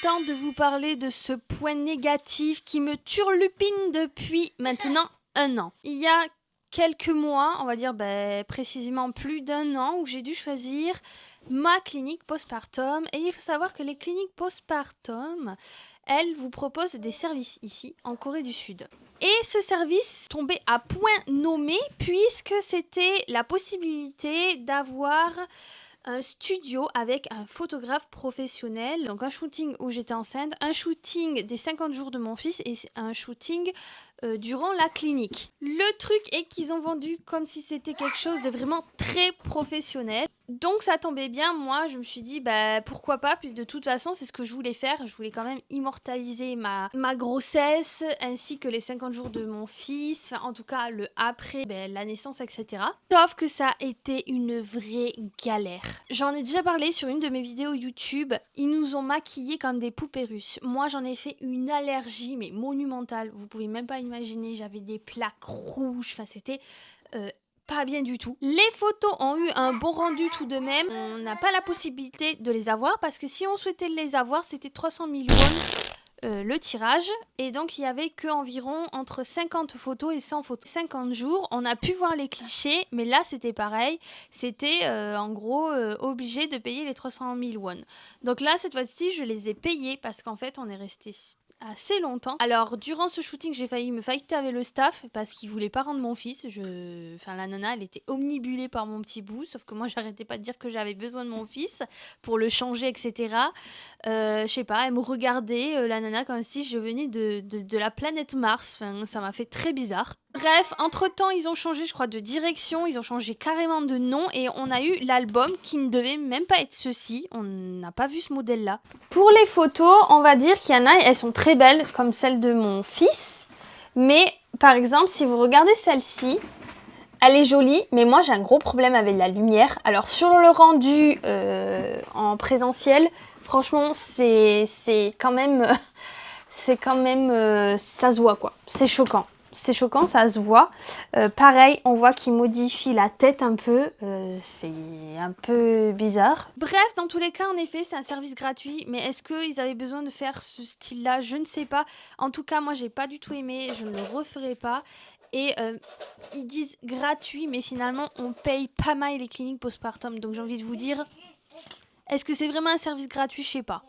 temps de vous parler de ce point négatif qui me turlupine depuis maintenant 1 an. Il y a quelques mois, on va dire précisément plus d'1 an, où j'ai dû choisir ma clinique postpartum. Et il faut savoir que les cliniques postpartum, elles vous proposent des services ici, en Corée du Sud. Et ce service tombait à point nommé puisque c'était la possibilité d'avoir un studio avec un photographe professionnel, donc un shooting où j'étais enceinte, un shooting des 50 jours de mon fils et un shooting durant la clinique. Le truc est qu'ils ont vendu comme si c'était quelque chose de vraiment très professionnel. Donc ça tombait bien, moi je me suis dit pourquoi pas, puis de toute façon c'est ce que je voulais faire, je voulais quand même immortaliser ma grossesse ainsi que les 50 jours de mon fils, enfin en tout cas le après la naissance, etc. Sauf que ça a été une vraie galère. J'en ai déjà parlé sur une de mes vidéos YouTube, ils nous ont maquillés comme des poupées russes. Moi j'en ai fait une allergie mais monumentale, vous pouvez même pas imaginer, j'avais des plaques rouges, enfin c'était pas bien du tout. Les photos ont eu un bon rendu tout de même. On n'a pas la possibilité de les avoir parce que si on souhaitait les avoir, c'était 300 000 won le tirage. Et donc, il y avait qu'environ entre 50 photos et 100 photos. 50 jours, on a pu voir les clichés, mais là, c'était pareil. C'était en gros obligé de payer les 300 000 won. Donc là, cette fois-ci, je les ai payés parce qu'en fait, on est resté assez longtemps. Alors durant ce shooting j'ai failli me fighter avec le staff parce qu'il voulait pas rendre mon fils. Enfin la nana elle était omnibulée par mon petit bout, sauf que moi j'arrêtais pas de dire que j'avais besoin de mon fils pour le changer, etc. Je sais pas, elle me regardait la nana comme si je venais de la planète Mars. Enfin ça m'a fait très bizarre. Bref, entre-temps, ils ont changé, je crois, de direction, ils ont changé carrément de nom et on a eu l'album qui ne devait même pas être ceci. On n'a pas vu ce modèle-là. Pour les photos, on va dire qu'il y en a, elles sont très belles, comme celle de mon fils. Mais, par exemple, si vous regardez celle-ci, elle est jolie, mais moi, j'ai un gros problème avec la lumière. Alors, sur le rendu en présentiel, franchement, c'est quand même... ça se voit, quoi. C'est choquant. C'est choquant, ça se voit. Pareil, on voit qu'il modifie la tête un peu. C'est un peu bizarre. Bref, dans tous les cas, en effet, c'est un service gratuit. Mais est-ce qu'ils avaient besoin de faire ce style-là? Je ne sais pas. En tout cas, moi, j'ai pas du tout aimé. Je ne le referai pas. Et ils disent gratuit, mais finalement, on paye pas mal les cliniques postpartum. Donc, j'ai envie de vous dire, est-ce que c'est vraiment un service gratuit? Je sais pas.